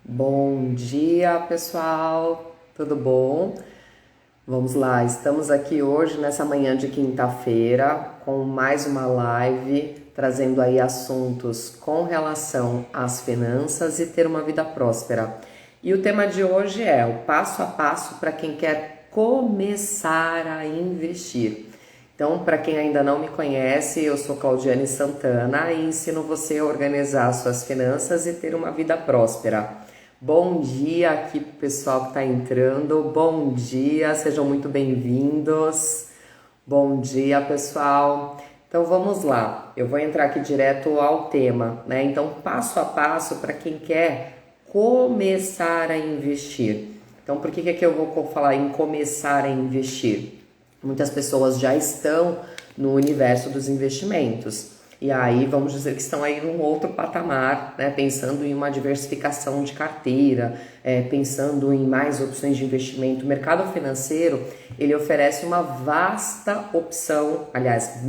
Bom dia, pessoal. Tudo bom? Vamos lá, estamos aqui hoje nessa manhã de quinta-feira com mais uma live trazendo aí assuntos com relação às finanças e ter uma vida próspera. E o tema de hoje é o passo a passo para quem quer começar a investir. Então, para quem ainda não me conhece, eu sou Claudiane Santana e ensino você a organizar suas finanças e ter uma vida próspera. Bom dia aqui pro pessoal que está entrando. Bom dia, sejam muito bem-vindos. Bom dia, pessoal. Então vamos lá. Eu vou entrar aqui direto ao tema, né? Então, passo a passo para quem quer começar a investir. Então, por que eu vou falar em começar a investir? Muitas pessoas já estão no universo dos investimentos. E aí, vamos dizer que estão aí num outro patamar, né? Pensando em uma diversificação de carteira, pensando em mais opções de investimento. O mercado financeiro, ele oferece uma vasta opção, aliás,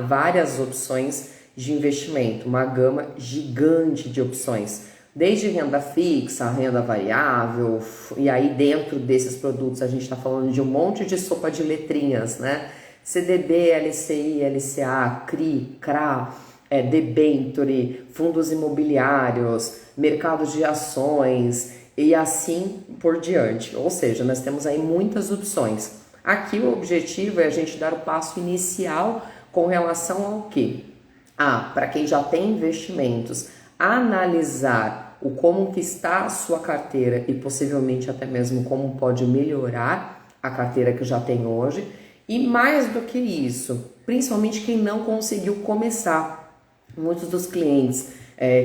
várias opções de investimento, uma gama gigante de opções. Desde renda fixa, renda variável, e aí dentro desses produtos a gente está falando de um monte de sopa de letrinhas, né? CDB, LCI, LCA, CRI, CRA, debenture, fundos imobiliários, mercados de ações e assim por diante. Ou seja, nós temos aí muitas opções. Aqui o objetivo é a gente dar o passo inicial com relação ao quê? Para quem já tem investimentos, analisar o como que está a sua carteira e possivelmente até mesmo como pode melhorar a carteira que já tem hoje. E mais do que isso, principalmente quem não conseguiu começar. Muitos dos clientes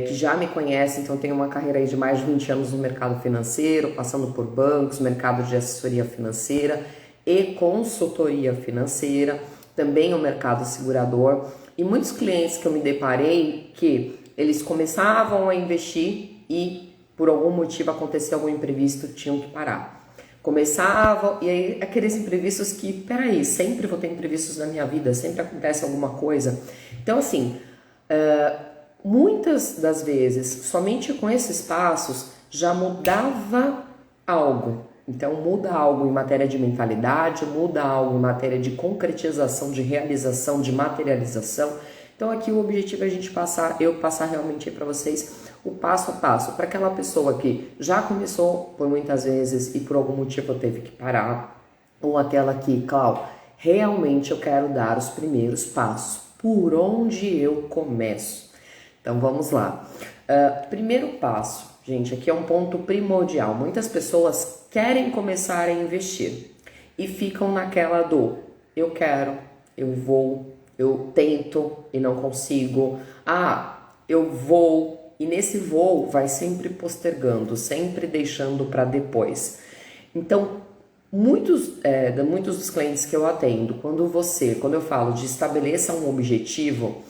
que já me conhecem, então tem uma carreira aí de mais de 20 anos no mercado financeiro, passando por bancos, mercado de assessoria financeira e consultoria financeira, também o mercado segurador. E muitos clientes que eu me deparei que eles começavam a investir e por algum motivo aconteceu algum imprevisto, tinham que parar. Começavam, e aí aqueles imprevistos que, peraí, sempre vou ter imprevistos na minha vida, sempre acontece alguma coisa. Então, assim, muitas das vezes, somente com esses passos, já mudava algo. Então, muda algo em matéria de mentalidade, muda algo em matéria de concretização, de realização, de materialização. Então, aqui o objetivo é a gente eu passar realmente para vocês o passo a passo, para aquela pessoa que já começou por muitas vezes e por algum motivo teve que parar, ou aquela que, Clau, realmente eu quero dar os primeiros passos. Por onde eu começo? Então vamos lá. Primeiro passo, gente, aqui é um ponto primordial. Muitas pessoas querem começar a investir e ficam naquela do eu quero, eu vou, eu tento e não consigo. Eu vou. E nesse voo vai sempre postergando, sempre deixando para depois. Então, muitos dos clientes que eu atendo, quando eu falo de estabeleça um objetivo,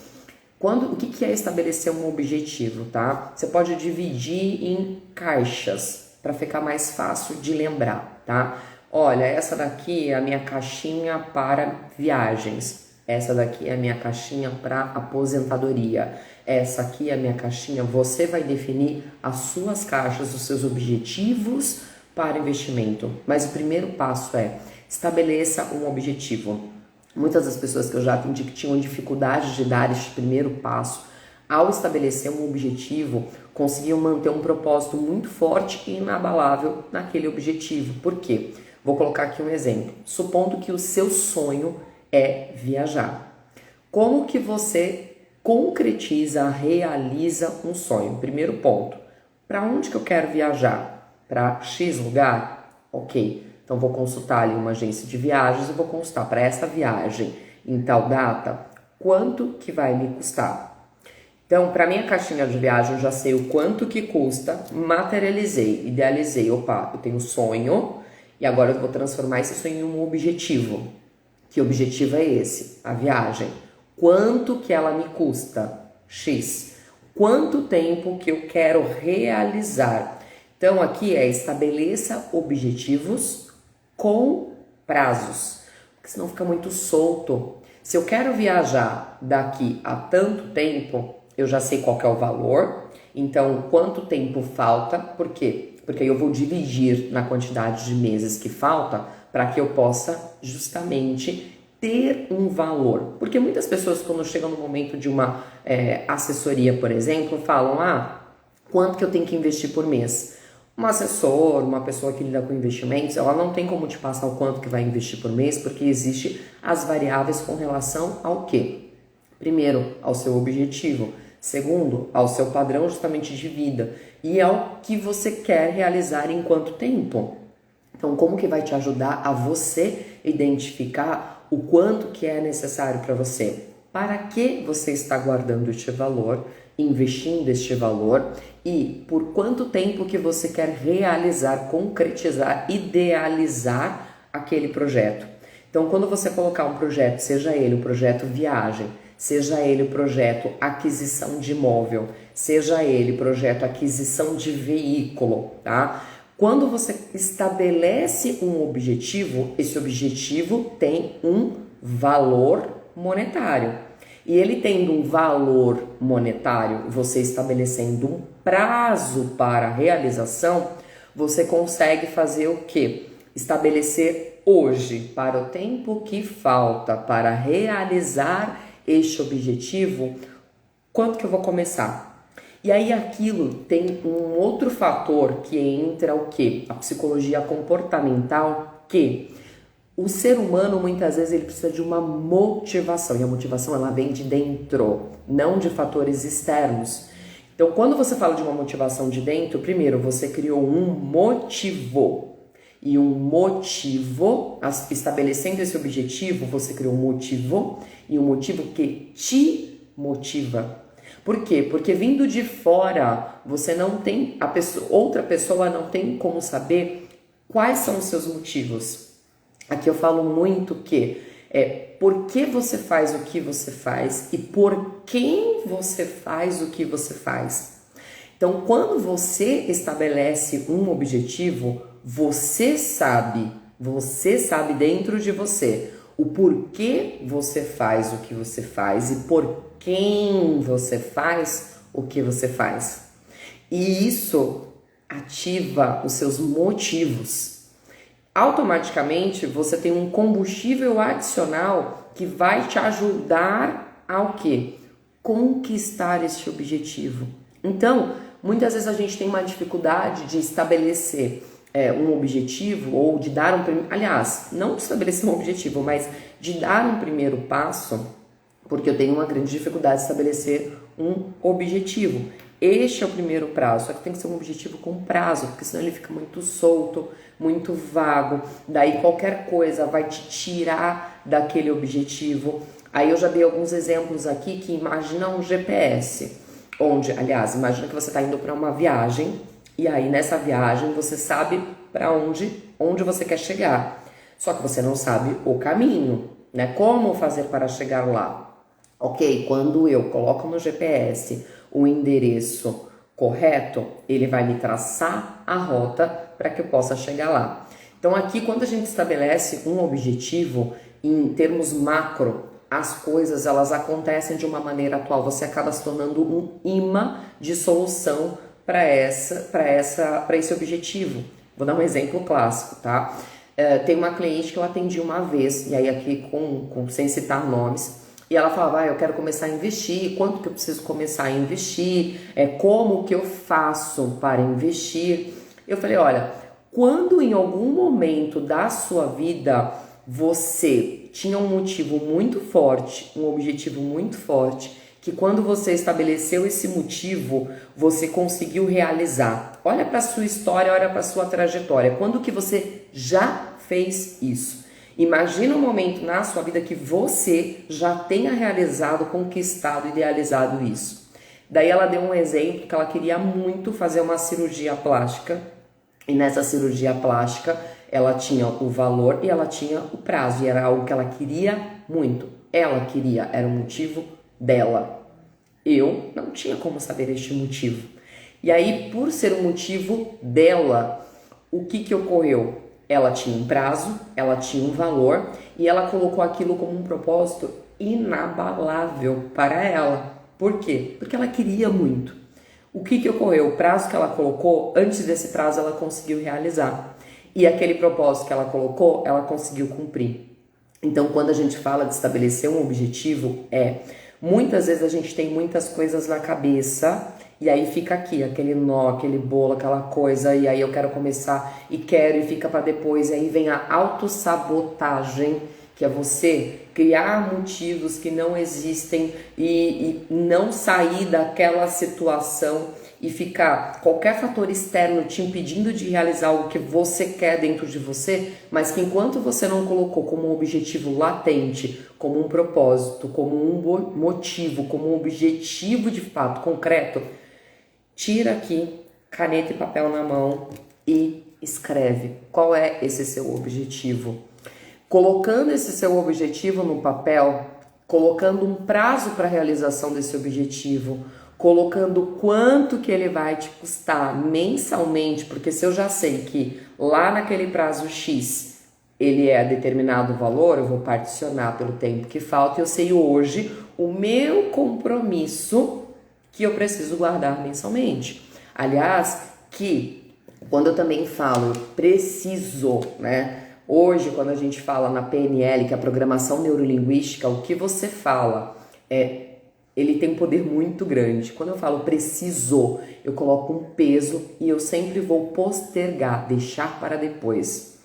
o que é estabelecer um objetivo, tá? Você pode dividir em caixas para ficar mais fácil de lembrar, tá? Olha, essa daqui é a minha caixinha para viagens. Essa daqui é a minha caixinha para aposentadoria. Essa aqui é a minha caixinha. Você vai definir as suas caixas, os seus objetivos para investimento. Mas o primeiro passo é estabeleça um objetivo. Muitas das pessoas que eu já atendi que tinham dificuldade de dar este primeiro passo, ao estabelecer um objetivo, conseguiam manter um propósito muito forte e inabalável naquele objetivo. Por quê? Vou colocar aqui um exemplo. Supondo que o seu sonho é viajar. Como que você concretiza, realiza um sonho? Primeiro ponto. Para onde que eu quero viajar? Para X lugar? Ok. Então vou consultar ali uma agência de viagens e vou consultar para essa viagem em tal data, quanto que vai me custar? Então, para minha caixinha de viagem, eu já sei o quanto que custa, materializei, idealizei. Opa, eu tenho um sonho e agora eu vou transformar esse sonho em um objetivo. Que objetivo é esse? A viagem. Quanto que ela me custa? X. Quanto tempo que eu quero realizar? Então, aqui estabeleça objetivos com prazos, porque senão fica muito solto. Se eu quero viajar daqui a tanto tempo, eu já sei qual que é o valor. Então, quanto tempo falta? Porque Porque aí eu vou dividir na quantidade de meses que falta para que eu possa justamente ter um valor. Porque muitas pessoas, quando chegam no momento de uma assessoria, por exemplo, falam, quanto que eu tenho que investir por mês? Um assessor, uma pessoa que lida com investimentos, ela não tem como te passar o quanto que vai investir por mês, porque existe as variáveis com relação ao quê? Primeiro, ao seu objetivo. Segundo, ao seu padrão justamente de vida. E ao que você quer realizar em quanto tempo. Então, como que vai te ajudar a você identificar o quanto que é necessário para você? Para que você está guardando este valor, investindo este valor e por quanto tempo que você quer realizar, concretizar, idealizar aquele projeto. Então, quando você colocar um projeto, seja ele o projeto viagem, seja ele o projeto aquisição de imóvel, seja ele projeto aquisição de veículo, tá? Quando você estabelece um objetivo, esse objetivo tem um valor monetário. E ele tendo um valor monetário, você estabelecendo um prazo para a realização, você consegue fazer o quê? Estabelecer hoje, para o tempo que falta para realizar este objetivo, quanto que eu vou começar? E aí aquilo tem um outro fator que entra o quê? A psicologia comportamental, que o ser humano muitas vezes ele precisa de uma motivação, e a motivação ela vem de dentro, não de fatores externos. Então quando você fala de uma motivação de dentro, primeiro você criou um motivo. E um motivo, estabelecendo esse objetivo, você criou um motivo, e um motivo que te motiva. Por quê? Porque vindo de fora, você não tem, outra pessoa não tem como saber quais são os seus motivos. Aqui eu falo muito que por que você faz o que você faz e por quem você faz o que você faz. Então, quando você estabelece um objetivo, você sabe dentro de você o porquê você faz o que você faz e por quem você faz o que você faz. E isso ativa os seus motivos. Automaticamente você tem um combustível adicional que vai te ajudar ao quê? Conquistar esse objetivo. Então, muitas vezes a gente tem uma dificuldade de estabelecer um objetivo ou de dar aliás, não de estabelecer um objetivo, mas de dar um primeiro passo, porque eu tenho uma grande dificuldade de estabelecer um objetivo. Este é o primeiro prazo, só que tem que ser um objetivo com prazo, porque senão ele fica muito solto, muito vago, daí qualquer coisa vai te tirar daquele objetivo. Aí eu já dei alguns exemplos aqui que imagina um GPS, onde, aliás, imagina que você está indo para uma viagem, e aí nessa viagem você sabe para onde você quer chegar, só que você não sabe o caminho, né? Como fazer para chegar lá? Ok, quando eu coloco no GPS o endereço correto, ele vai me traçar a rota para que eu possa chegar lá. Então aqui, quando a gente estabelece um objetivo em termos macro, as coisas elas acontecem de uma maneira atual. Você acaba se tornando um imã de solução para esse objetivo. Vou dar um exemplo clássico, tá? Tem uma cliente que eu atendi uma vez, e aí aqui sem citar nomes, e ela falava, eu quero começar a investir, quanto que eu preciso começar a investir, como que eu faço para investir. Eu falei, olha, quando em algum momento da sua vida você tinha um motivo muito forte, um objetivo muito forte, que quando você estabeleceu esse motivo, você conseguiu realizar. Olha para a sua história, olha para a sua trajetória. Quando que você já fez isso? Imagina um momento na sua vida que você já tenha realizado, conquistado, idealizado isso. Daí ela deu um exemplo que ela queria muito fazer uma cirurgia plástica. E nessa cirurgia plástica, ela tinha o valor e ela tinha o prazo. E era algo que ela queria muito. Ela queria, era o motivo dela. Eu não tinha como saber este motivo. E aí, por ser um motivo dela, o que ocorreu? Ela tinha um prazo, ela tinha um valor e ela colocou aquilo como um propósito inabalável para ela. Por quê? Porque ela queria muito. O que ocorreu? O prazo que ela colocou, antes desse prazo ela conseguiu realizar. E aquele propósito que ela colocou, ela conseguiu cumprir. Então, quando a gente fala de estabelecer um objetivo, muitas vezes a gente tem muitas coisas na cabeça e aí fica aqui, aquele nó, aquele bolo, aquela coisa, e aí eu quero começar e quero e fica para depois, e aí vem a autossabotagem, que é você criar motivos que não existem e não sair daquela situação e ficar qualquer fator externo te impedindo de realizar algo que você quer dentro de você, mas que enquanto você não colocou como um objetivo latente, como um propósito, como um motivo, como um objetivo de fato concreto, tira aqui caneta e papel na mão e escreve qual é esse seu objetivo. Colocando esse seu objetivo no papel, colocando um prazo para a realização desse objetivo, colocando quanto que ele vai te custar mensalmente, porque se eu já sei que lá naquele prazo X ele é determinado valor, eu vou particionar pelo tempo que falta e eu sei hoje o meu compromisso que eu preciso guardar mensalmente. Aliás, que quando eu também falo, eu preciso, né? Hoje, quando a gente fala na PNL, que é a programação neurolinguística, o que você fala ele tem um poder muito grande. Quando eu falo preciso, eu coloco um peso e eu sempre vou postergar, deixar para depois.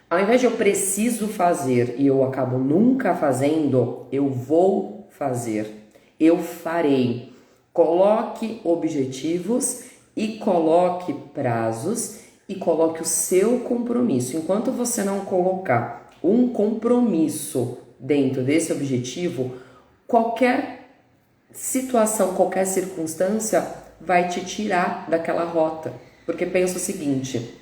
Ao invés de eu preciso fazer e eu acabo nunca fazendo, eu vou fazer, eu farei. Coloque objetivos e coloque prazos e coloque o seu compromisso. Enquanto você não colocar um compromisso dentro desse objetivo, qualquer situação, qualquer circunstância vai te tirar daquela rota. Porque pensa o seguinte,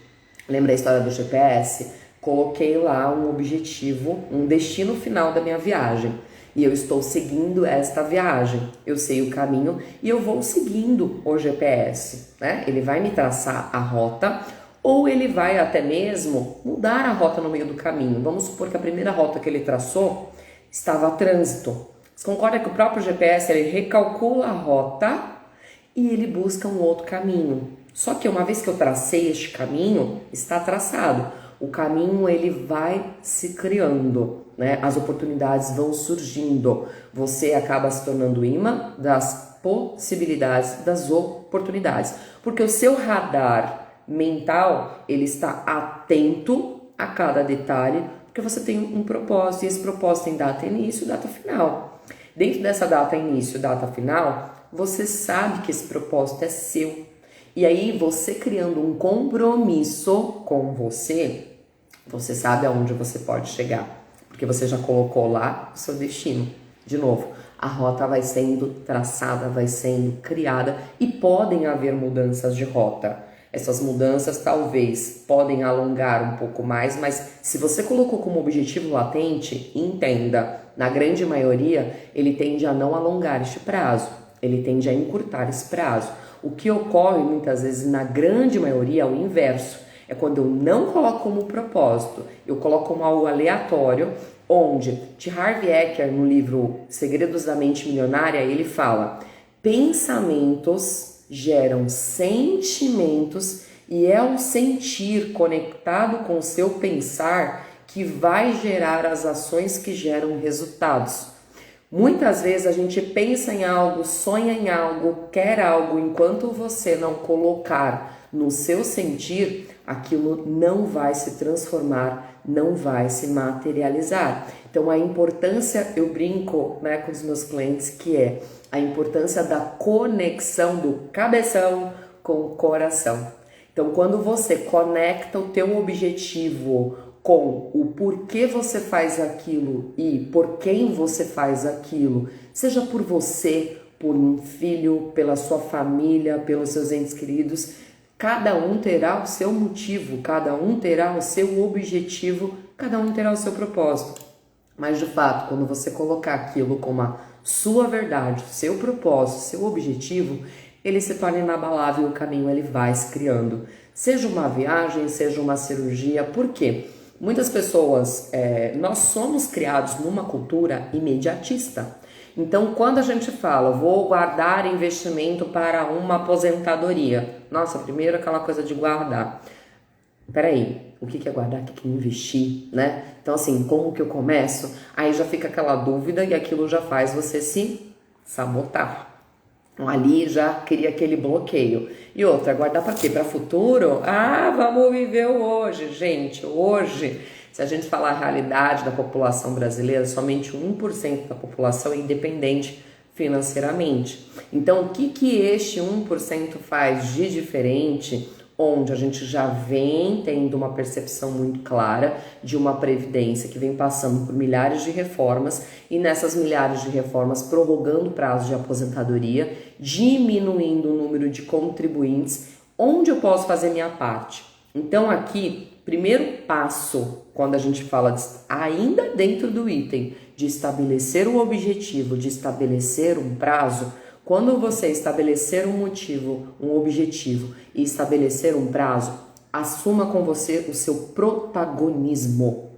lembra a história do GPS? Coloquei lá um objetivo, um destino final da minha viagem. E eu estou seguindo esta viagem. Eu sei o caminho e eu vou seguindo o GPS, né? Ele vai me traçar a rota ou ele vai até mesmo mudar a rota no meio do caminho. Vamos supor que a primeira rota que ele traçou estava a trânsito. Você concorda que o próprio GPS ele recalcula a rota e ele busca um outro caminho. Só que uma vez que eu tracei este caminho, está traçado. O caminho ele vai se criando, né? As oportunidades vão surgindo. Você acaba se tornando imã das possibilidades, das oportunidades. Porque o seu radar mental, ele está atento a cada detalhe, porque você tem um propósito, e esse propósito tem data início e data final. Dentro dessa data início e data final, você sabe que esse propósito é seu. E aí, você criando um compromisso com você sabe aonde você pode chegar, porque você já colocou lá o seu destino. De novo, a rota vai sendo traçada, vai sendo criada e podem haver mudanças de rota. Essas mudanças talvez podem alongar um pouco mais, mas se você colocou como objetivo latente, entenda, na grande maioria, ele tende a não alongar este prazo, ele tende a encurtar esse prazo. O que ocorre muitas vezes, na grande maioria, é o inverso. É quando eu não coloco como propósito, eu coloco como algo aleatório, onde T. Harv Eker, no livro Segredos da Mente Milionária, ele fala: pensamentos geram sentimentos e é o sentir conectado com o seu pensar que vai gerar as ações que geram resultados. Muitas vezes a gente pensa em algo, sonha em algo, quer algo, enquanto você não colocar no seu sentir, aquilo não vai se transformar, não vai se materializar. Então a importância, eu brinco, né, com os meus clientes, que é a importância da conexão do cabeção com o coração. Então quando você conecta o teu objetivo com o porquê você faz aquilo e por quem você faz aquilo, seja por você, por um filho, pela sua família, pelos seus entes queridos, cada um terá o seu motivo, cada um terá o seu objetivo, cada um terá o seu propósito. Mas de fato, quando você colocar aquilo como a sua verdade, seu propósito, seu objetivo, ele se torna inabalável e o caminho ele vai se criando. Seja uma viagem, seja uma cirurgia, por quê? Muitas pessoas, nós somos criados numa cultura imediatista. Então, quando a gente fala, vou guardar investimento para uma aposentadoria, nossa, primeiro aquela coisa de guardar. Peraí, o que é guardar, o que é investir, né? Então, assim, como que eu começo? Aí já fica aquela dúvida e aquilo já faz você se sabotar. Ali já cria aquele bloqueio. E outra, guardar para quê? Para futuro? Ah, vamos viver o hoje, gente. Hoje, se a gente falar a realidade da população brasileira, somente 1% da população é independente financeiramente. Então, o que este 1% faz de diferente? Onde a gente já vem tendo uma percepção muito clara de uma previdência que vem passando por milhares de reformas e nessas milhares de reformas prorrogando o prazo de aposentadoria, diminuindo o número de contribuintes, onde eu posso fazer minha parte. Então aqui, primeiro passo, quando a gente fala ainda dentro do item de estabelecer o objetivo, de estabelecer um prazo, quando você estabelecer um motivo, um objetivo e estabelecer um prazo, assuma com você o seu protagonismo.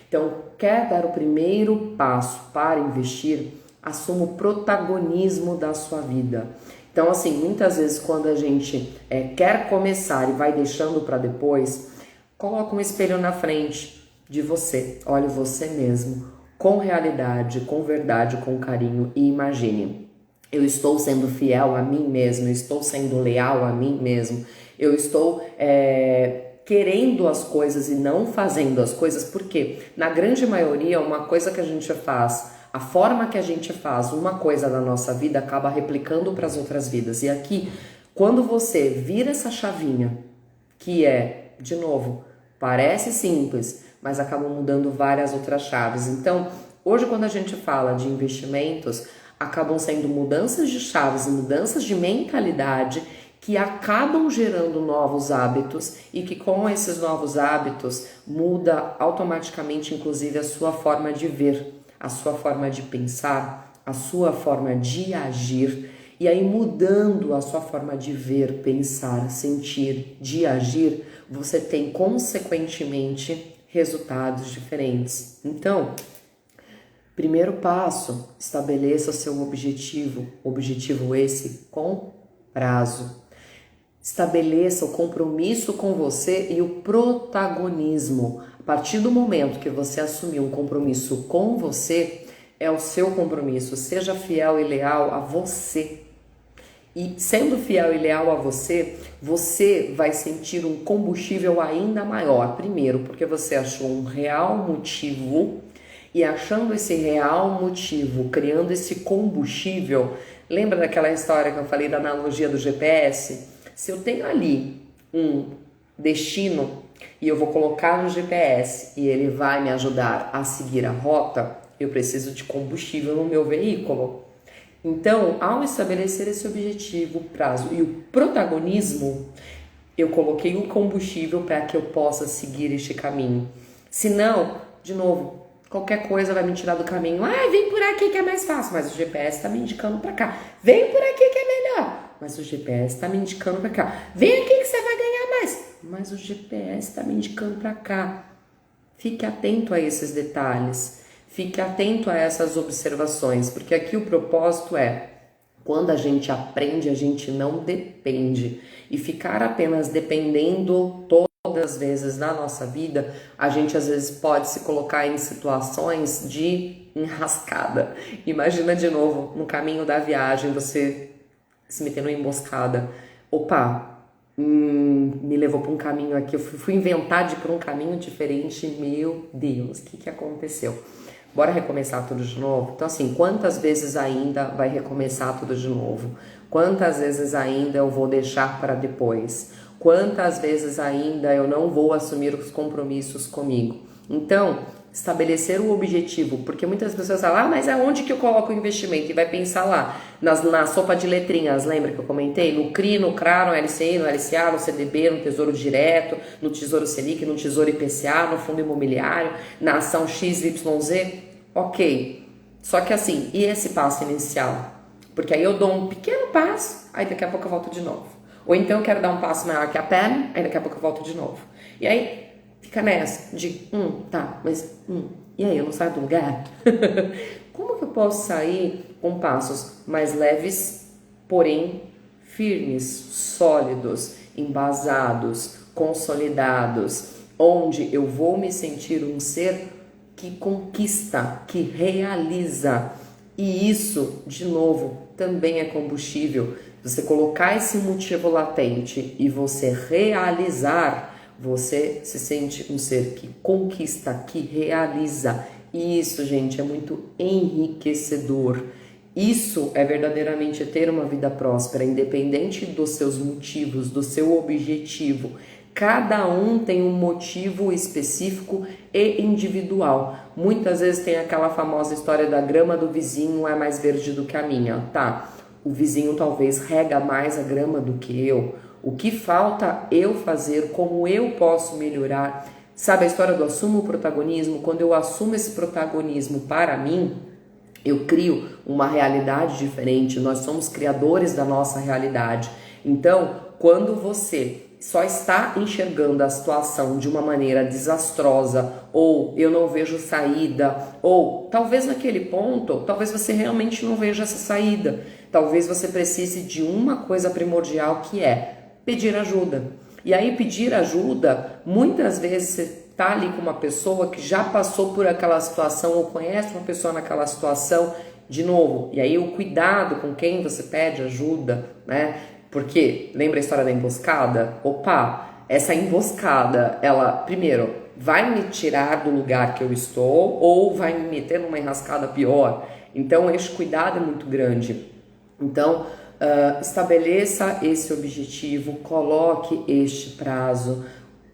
Então, quer dar o primeiro passo para investir, assuma o protagonismo da sua vida. Então, assim, muitas vezes quando a gente quer começar e vai deixando para depois, coloca um espelho na frente de você, olhe você mesmo, com realidade, com verdade, com carinho e imagine. Eu estou sendo fiel a mim mesmo, eu estou sendo leal a mim mesmo, eu estou querendo as coisas e não fazendo as coisas, porque na grande maioria uma coisa que a gente faz, a forma que a gente faz uma coisa na nossa vida acaba replicando para as outras vidas. E aqui, quando você vira essa chavinha, que de novo, parece simples, mas acaba mudando várias outras chaves. Então, hoje quando a gente fala de investimentos, acabam sendo mudanças de chaves e mudanças de mentalidade que acabam gerando novos hábitos e que com esses novos hábitos muda automaticamente inclusive a sua forma de ver, a sua forma de pensar, a sua forma de agir. E aí mudando a sua forma de ver, pensar, sentir, de agir, você tem consequentemente resultados diferentes. Então, primeiro passo, estabeleça o seu objetivo esse com prazo. Estabeleça o compromisso com você e o protagonismo. A partir do momento que você assumir um compromisso com você, é o seu compromisso. Seja fiel e leal a você. E sendo fiel e leal a você, você vai sentir um combustível ainda maior. Primeiro, porque você achou um real motivo. E achando esse real motivo, criando esse combustível, lembra daquela história que eu falei da analogia do GPS? Se eu tenho ali um destino e eu vou colocar no GPS e ele vai me ajudar a seguir a rota, eu preciso de combustível no meu veículo. Então, ao estabelecer esse objetivo, prazo e o protagonismo, eu coloquei um combustível para que eu possa seguir este caminho. Se não, de novo, qualquer coisa vai me tirar do caminho. Ah, vem por aqui que é mais fácil, mas o GPS está me indicando para cá. Vem por aqui que é melhor, mas o GPS está me indicando para cá. Vem aqui que você vai ganhar mais, mas o GPS está me indicando para cá. Fique atento a esses detalhes, fique atento a essas observações, porque aqui o propósito quando a gente aprende, a gente não depende. E ficar apenas dependendo todas as vezes na nossa vida, a gente às vezes pode se colocar em situações de enrascada. Imagina de novo, no caminho da viagem, você se meter numa emboscada. Opa, me levou para um caminho aqui, eu fui inventar de ir por um caminho diferente. Meu Deus, o que aconteceu? Bora recomeçar tudo de novo? Então assim, quantas vezes ainda vai recomeçar tudo de novo? Quantas vezes ainda eu vou deixar para depois? Quantas vezes ainda eu não vou assumir os compromissos comigo? Então, estabelecer o objetivo, porque muitas pessoas falam, mas aonde que eu coloco o investimento? E vai pensar lá, na sopa de letrinhas, lembra que eu comentei? No CRI, no CRA, no LCI, no LCA, no CDB, no Tesouro Direto, no Tesouro Selic, no Tesouro IPCA, no Fundo Imobiliário, na ação XYZ. Ok, só que assim, e esse passo inicial? Porque aí eu dou um pequeno passo, aí daqui a pouco eu volto de novo. Ou então eu quero dar um passo maior que a perna, aí daqui a pouco eu volto de novo. E aí fica nessa de, tá, mas e aí eu não saio do lugar? Como que eu posso sair com passos mais leves, porém firmes, sólidos, embasados, consolidados, onde eu vou me sentir um ser que conquista, que realiza. E isso, de novo, também é combustível. Você colocar esse motivo latente e você realizar, você se sente um ser que conquista, que realiza. E isso, gente, é muito enriquecedor. Isso é verdadeiramente ter uma vida próspera, independente dos seus motivos, do seu objetivo. Cada um tem um motivo específico e individual. Muitas vezes tem aquela famosa história da grama do vizinho é mais verde do que a minha. Tá, o vizinho talvez rega mais a grama do que eu. O que falta eu fazer, como eu posso melhorar? Sabe a história do assumo o protagonismo? Quando eu assumo esse protagonismo para mim, eu crio uma realidade diferente. Nós somos criadores da nossa realidade. Então, quando você só está enxergando a situação de uma maneira desastrosa, ou eu não vejo saída, ou talvez naquele ponto, talvez você realmente não veja essa saída. Talvez você precise de uma coisa primordial, que é pedir ajuda. E aí pedir ajuda, muitas vezes você tá ali com uma pessoa que já passou por aquela situação ou conhece uma pessoa naquela situação, de novo. E aí o cuidado com quem você pede ajuda, né? Porque lembra a história da emboscada? Opa, essa emboscada, ela primeiro vai me tirar do lugar que eu estou ou vai me meter numa enrascada pior. Então esse cuidado é muito grande. Então estabeleça esse objetivo, coloque este prazo,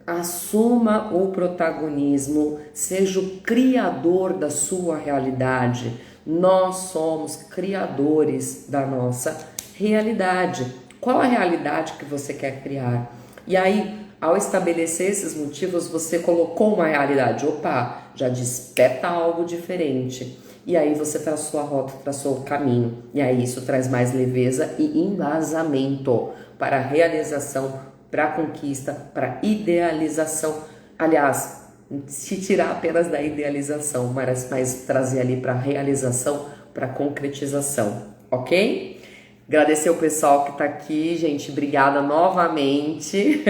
assuma o protagonismo, seja o criador da sua realidade. Nós somos criadores da nossa realidade. Qual a realidade que você quer criar? E aí, ao estabelecer esses motivos, você colocou uma realidade. Opa, já desperta algo diferente. E aí você traçou a rota, traçou o caminho. E aí isso traz mais leveza e embasamento para a realização, para a conquista, para a idealização. Aliás, se tirar apenas da idealização, mas trazer ali para a realização, para a concretização, ok? Agradecer o pessoal que está aqui, gente, obrigada novamente.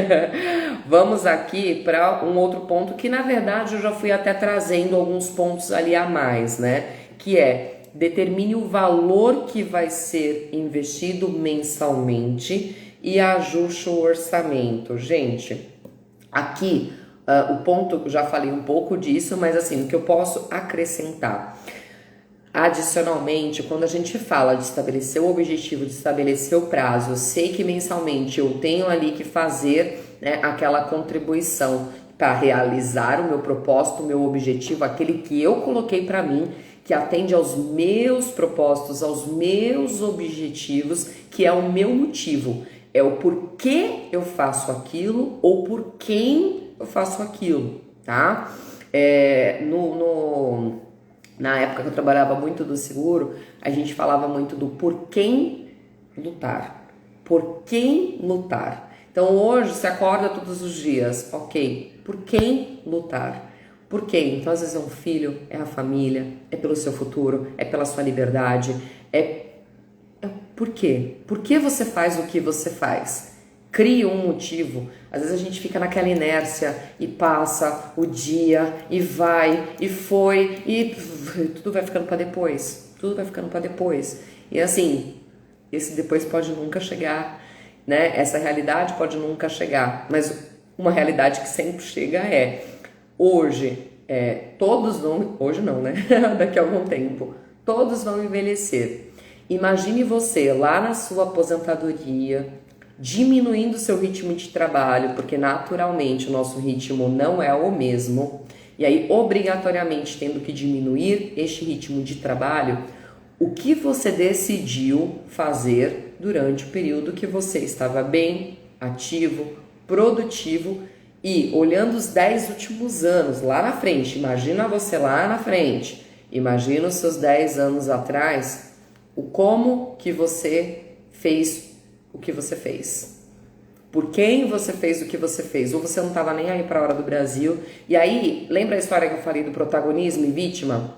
Vamos aqui para um outro ponto que, na verdade, eu já fui até trazendo alguns pontos ali a mais, né? Que é, determine o valor que vai ser investido mensalmente e ajuste o orçamento. Gente, aqui o ponto, já falei um pouco disso, mas assim, o que eu posso acrescentar? Adicionalmente, quando a gente fala de estabelecer o objetivo, de estabelecer o prazo, eu sei que mensalmente eu tenho ali que fazer, né, aquela contribuição para realizar o meu propósito, o meu objetivo, aquele que eu coloquei para mim, que atende aos meus propósitos, aos meus objetivos, que é o meu motivo, é o porquê eu faço aquilo ou por quem eu faço aquilo, tá? Na época que eu trabalhava muito do seguro, a gente falava muito do por quem lutar. Por quem lutar. Então hoje você acorda todos os dias, ok, por quem lutar? Por quem? Então às vezes é um filho, é a família, é pelo seu futuro, é pela sua liberdade, por quê? Por que você faz o que você faz? Crie um motivo. Às vezes a gente fica naquela inércia e passa o dia e vai e foi e tudo vai ficando para depois. Tudo vai ficando para depois. E assim, esse depois pode nunca chegar, né? Essa realidade pode nunca chegar. Mas uma realidade que sempre chega é hoje, todos vão, hoje não, né? Daqui a algum tempo, todos vão envelhecer. Imagine você lá na sua aposentadoria, diminuindo o seu ritmo de trabalho, porque naturalmente o nosso ritmo não é o mesmo, e aí obrigatoriamente tendo que diminuir este ritmo de trabalho, o que você decidiu fazer durante o período que você estava bem, ativo, produtivo e olhando os 10 últimos anos lá na frente, imagina você lá na frente, imagina os seus 10 anos atrás, o como que você fez o que você fez, por quem você fez o que você fez, ou você não estava nem aí para a hora do Brasil. E aí, lembra a história que eu falei do protagonismo e vítima?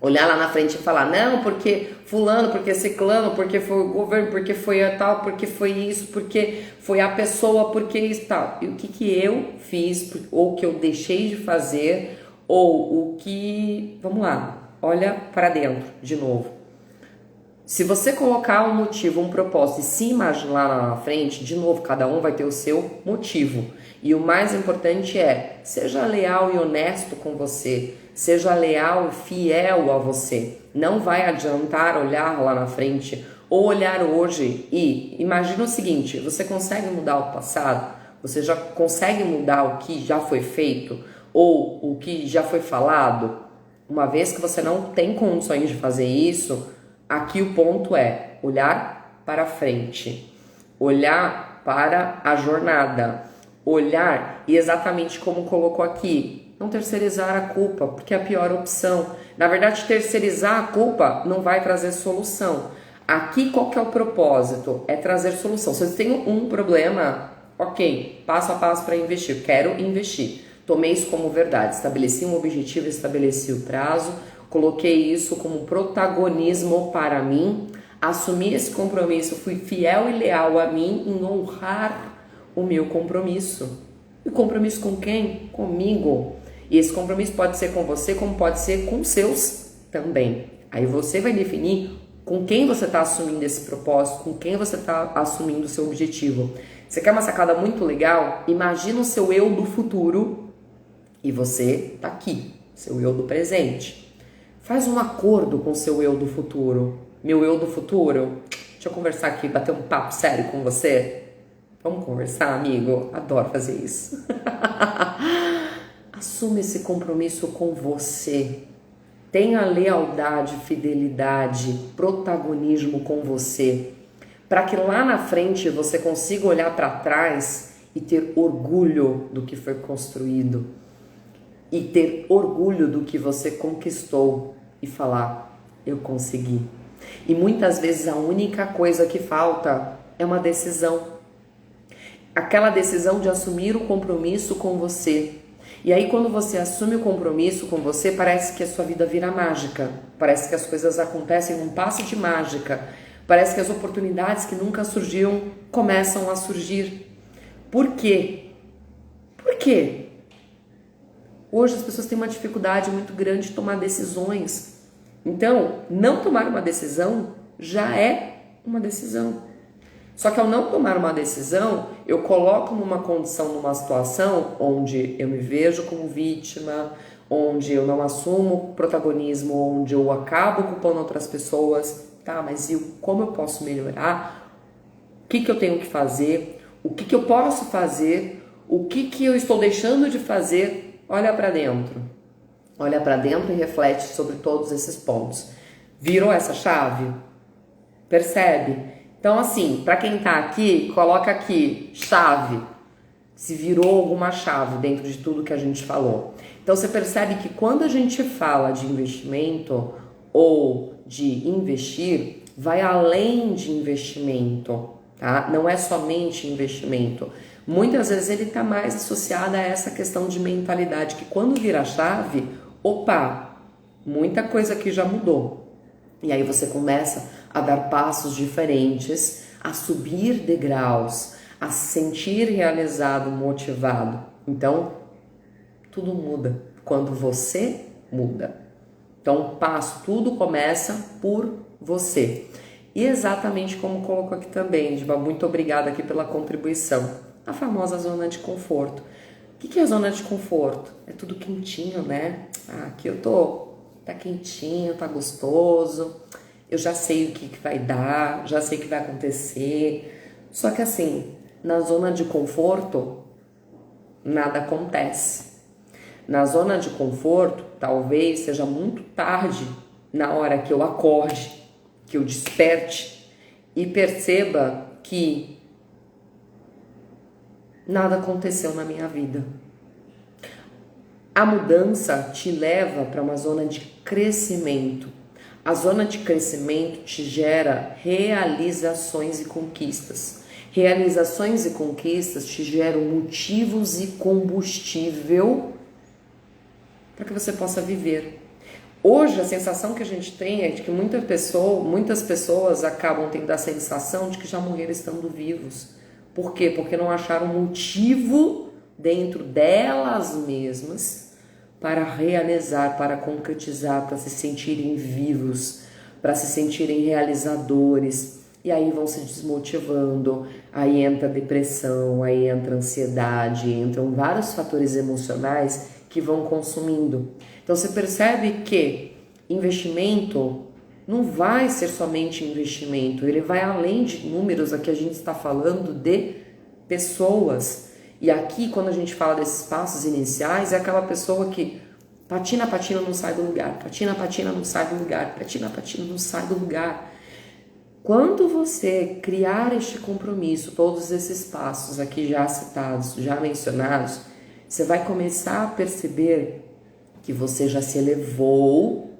Olhar lá na frente e falar, não, porque fulano, porque ciclano, porque foi o governo, porque foi a tal, porque foi isso, porque foi a pessoa, porque isso e tal. E o que que eu fiz, ou o que eu deixei de fazer, ou o que... Vamos lá, olha para dentro de novo. Se você colocar um motivo, um propósito e se imaginar lá na frente, de novo, cada um vai ter o seu motivo. E o mais importante é, seja leal e honesto com você, seja leal e fiel a você. Não vai adiantar olhar lá na frente ou olhar hoje e imagina o seguinte, você consegue mudar o passado? Você já consegue mudar o que já foi feito ou o que já foi falado? Uma vez que você não tem condições de fazer isso, aqui o ponto é olhar para frente, olhar para a jornada, olhar e exatamente como colocou aqui, não terceirizar a culpa, porque é a pior opção. Na verdade, terceirizar a culpa não vai trazer solução. Aqui qual que é o propósito? É trazer solução. Se eu tenho um problema, ok, passo a passo para investir, quero investir. Tomei isso como verdade, estabeleci um objetivo, estabeleci o prazo, coloquei isso como protagonismo para mim, assumi esse compromisso, fui fiel e leal a mim em honrar o meu compromisso. E compromisso com quem? Comigo. E esse compromisso pode ser com você, como pode ser com seus também. Aí você vai definir com quem você está assumindo esse propósito, com quem você está assumindo o seu objetivo. Você quer uma sacada muito legal? Imagina o seu eu do futuro e você está aqui, seu eu do presente. Faz um acordo com o seu eu do futuro. Meu eu do futuro, deixa eu conversar aqui, bater um papo sério com você. Vamos conversar, amigo? Adoro fazer isso. Assume esse compromisso com você. Tenha lealdade, fidelidade, protagonismo com você. Para que lá na frente você consiga olhar para trás e ter orgulho do que foi construído. E ter orgulho do que você conquistou e falar, eu consegui. E muitas vezes a única coisa que falta é uma decisão. Aquela decisão de assumir o compromisso com você. E aí quando você assume o compromisso com você, parece que a sua vida vira mágica. Parece que as coisas acontecem num passe de mágica. Parece que as oportunidades que nunca surgiam começam a surgir. Por quê? Por quê? Hoje as pessoas têm uma dificuldade muito grande de tomar decisões. Então, não tomar uma decisão já é uma decisão. Só que ao não tomar uma decisão, eu coloco numa condição, numa situação onde eu me vejo como vítima, onde eu não assumo protagonismo, onde eu acabo culpando outras pessoas. Tá, mas como eu posso melhorar? O que eu tenho que fazer? O que eu posso fazer? O que eu estou deixando de fazer? Olha para dentro. Olha para dentro e reflete sobre todos esses pontos. Virou essa chave? Percebe? Então, assim, para quem tá aqui, coloca aqui, chave. Se virou alguma chave dentro de tudo que a gente falou. Então, você percebe que quando a gente fala de investimento ou de investir, vai além de investimento, tá? Não é somente investimento. Muitas vezes ele está mais associado a essa questão de mentalidade, que quando vira a chave, opa, muita coisa aqui já mudou. E aí você começa a dar passos diferentes, a subir degraus, a se sentir realizado, motivado. Então, tudo muda quando você muda. Então, tudo começa por você. E exatamente como colocou aqui também, Diva, muito obrigada aqui pela contribuição. A famosa zona de conforto. O que é a zona de conforto? É tudo quentinho, né? Aqui eu tá quentinho, tá gostoso, eu já sei o que vai dar, já sei o que vai acontecer. Só que assim, na zona de conforto, nada acontece. Na zona de conforto, talvez seja muito tarde na hora que eu acorde, que eu desperte e perceba que nada aconteceu na minha vida. A mudança te leva para uma zona de crescimento. A zona de crescimento te gera realizações e conquistas. Realizações e conquistas te geram motivos e combustível para que você possa viver. Hoje a sensação que a gente tem é de que muitas pessoas acabam tendo a sensação de que já morreram estando vivos. Por quê? Porque não acharam motivo dentro delas mesmas para realizar, para concretizar, para se sentirem vivos, para se sentirem realizadores. E aí vão se desmotivando, aí entra depressão, aí entra ansiedade, entram vários fatores emocionais que vão consumindo. Então você percebe que investimento não vai ser somente investimento, ele vai além de números. Aqui a gente está falando de pessoas. E aqui, quando a gente fala desses passos iniciais, é aquela pessoa que patina, patina, não sai do lugar, patina, patina, não sai do lugar, patina, patina, não sai do lugar. Quando você criar este compromisso, todos esses passos aqui já citados, já mencionados, você vai começar a perceber que você já se elevou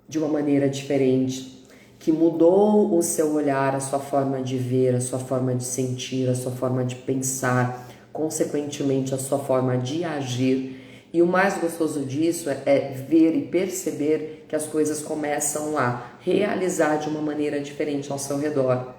de uma maneira diferente, que mudou o seu olhar, a sua forma de ver, a sua forma de sentir, a sua forma de pensar, consequentemente a sua forma de agir. E o mais gostoso disso é ver e perceber que as coisas começam a realizar de uma maneira diferente ao seu redor.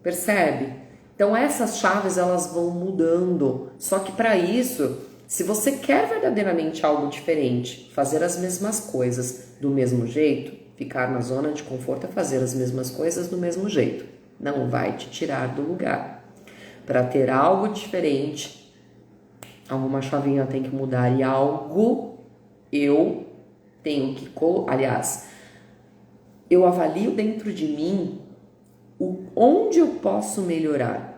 Percebe? Então essas chaves elas vão mudando. Só que para isso, se você quer verdadeiramente algo diferente, fazer as mesmas coisas do mesmo jeito, ficar na zona de conforto é fazer as mesmas coisas do mesmo jeito. Não vai te tirar do lugar. Para ter algo diferente, alguma chavinha tem que mudar e algo eu tenho que... Aliás, eu avalio dentro de mim onde eu posso melhorar.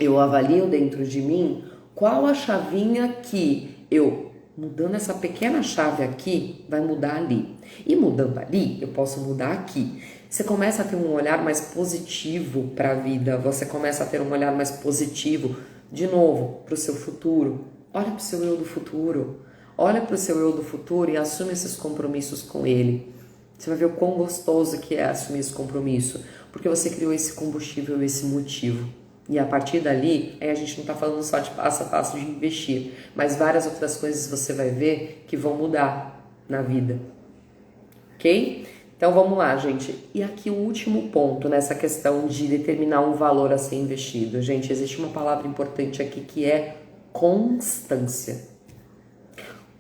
Eu avalio dentro de mim qual a chavinha que eu, mudando essa pequena chave aqui, vai mudar ali. E mudando ali, eu posso mudar aqui. Você começa a ter um olhar mais positivo para a vida, você começa a ter um olhar mais positivo, de novo, para o seu futuro. Olha para o seu eu do futuro. Olha para o seu eu do futuro e assume esses compromissos com ele. Você vai ver o quão gostoso que é assumir esse compromisso, porque você criou esse combustível, esse motivo. E a partir dali, aí a gente não está falando só de passo a passo de investir, mas várias outras coisas você vai ver que vão mudar na vida. Ok? Então vamos lá, gente. E aqui o último ponto nessa questão de determinar um valor a ser investido. Gente, existe uma palavra importante aqui que é constância.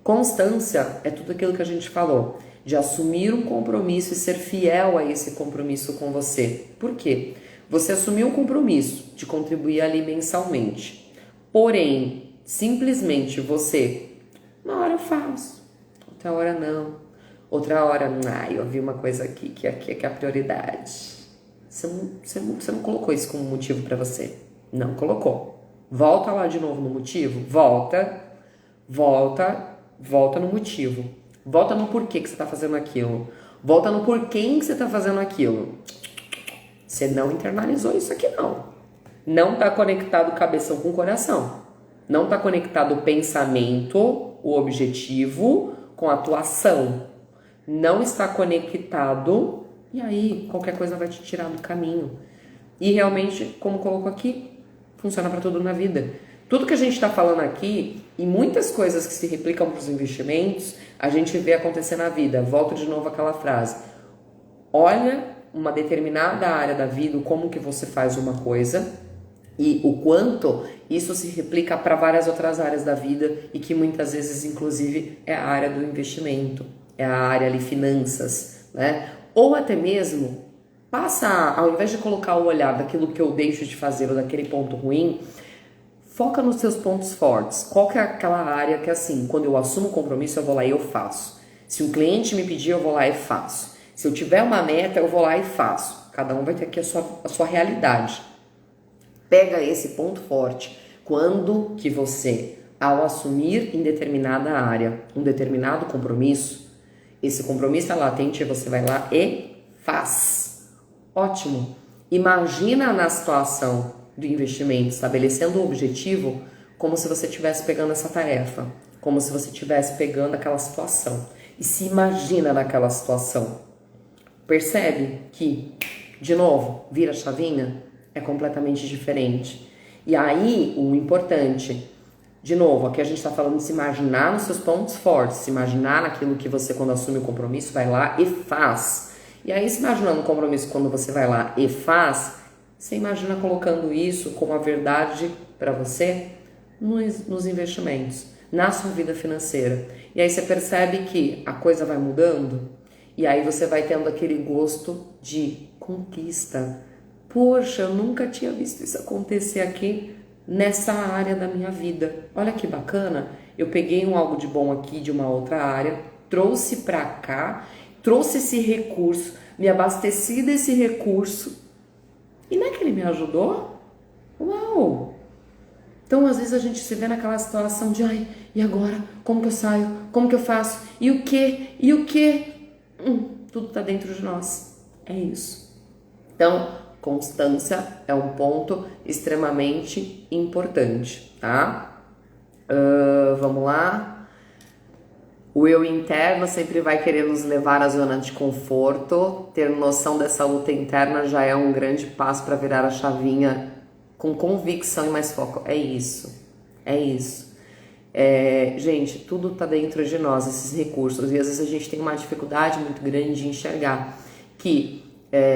Constância é tudo aquilo que a gente falou, de assumir um compromisso e ser fiel a esse compromisso com você. Por quê? Você assumiu um compromisso de contribuir ali mensalmente. Porém, simplesmente você, uma hora eu faço, outra hora não. Outra hora, eu vi uma coisa aqui que é a prioridade. Você não colocou isso como motivo para você. Não colocou. Volta lá de novo no motivo. Volta no motivo. Volta no porquê que você está fazendo aquilo. Volta no porquê que você está fazendo aquilo. Você não internalizou isso aqui, não. Não está conectado cabeção com coração. Não está conectado o pensamento, o objetivo, com a tua ação. Não está conectado, e aí qualquer coisa vai te tirar do caminho. E realmente, como colocou aqui, funciona para tudo na vida. Tudo que a gente está falando aqui, e muitas coisas que se replicam para os investimentos, a gente vê acontecer na vida. Volto de novo àquela frase. Olha uma determinada área da vida, como que você faz uma coisa, e o quanto isso se replica para várias outras áreas da vida, e que muitas vezes, inclusive, é a área do investimento. É a área ali, finanças, né? Ou até mesmo, ao invés de colocar o olhar daquilo que eu deixo de fazer ou daquele ponto ruim, foca nos seus pontos fortes. Qual que é aquela área que assim, quando eu assumo o compromisso, eu vou lá e eu faço. Se um cliente me pedir, eu vou lá e faço. Se eu tiver uma meta, eu vou lá e faço. Cada um vai ter aqui a sua realidade. Pega esse ponto forte. Quando que você, ao assumir em determinada área, um determinado compromisso, esse compromisso é latente e você vai lá e faz. Ótimo. Imagina na situação do investimento, estabelecendo o objetivo, como se você estivesse pegando essa tarefa, como se você estivesse pegando aquela situação. E se imagina naquela situação. Percebe que, de novo, vira a chavinha? É completamente diferente. E aí, o importante, De novo, aqui a gente está falando de se imaginar nos seus pontos fortes, se imaginar naquilo que você, quando assume o compromisso, vai lá e faz. E aí, se imaginando um compromisso quando você vai lá e faz, você imagina colocando isso como a verdade para você nos investimentos, na sua vida financeira. E aí você percebe que a coisa vai mudando e aí você vai tendo aquele gosto de conquista. Poxa, eu nunca tinha visto isso acontecer aqui nessa área da minha vida. Olha que bacana, eu peguei algo de bom aqui de uma outra área, trouxe para cá, trouxe esse recurso, me abasteci desse recurso e não é que ele me ajudou? Uau! Então às vezes a gente se vê naquela situação de ai, e agora? Como que eu saio? Como que eu faço? E o quê? E o quê? Tudo tá dentro de nós. É isso. Então, constância é um ponto extremamente importante, tá? Vamos lá. O eu interno sempre vai querer nos levar à zona de conforto. Ter noção dessa luta interna já é um grande passo para virar a chavinha com convicção e mais foco. É isso. É isso. Gente, tudo tá dentro de nós, esses recursos. E às vezes a gente tem uma dificuldade muito grande de enxergar que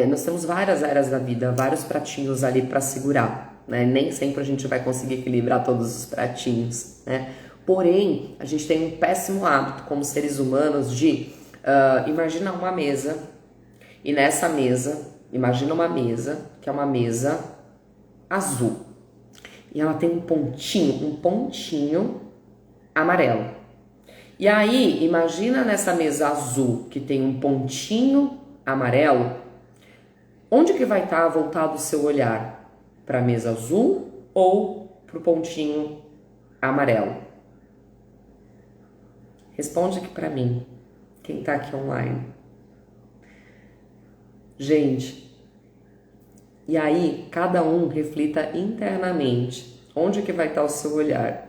nós temos várias áreas da vida, vários pratinhos ali para segurar, né? Nem sempre a gente vai conseguir equilibrar todos os pratinhos, né? Porém, a gente tem um péssimo hábito como seres humanos de imagina uma mesa e nessa mesa, imagina uma mesa que é uma mesa azul e ela tem um pontinho amarelo. E aí, imagina nessa mesa azul que tem um pontinho amarelo, onde que vai estar voltado o seu olhar? Para a mesa azul ou para o pontinho amarelo? Responde aqui para mim, quem tá aqui online. Gente, e aí cada um reflita internamente onde que vai estar o seu olhar.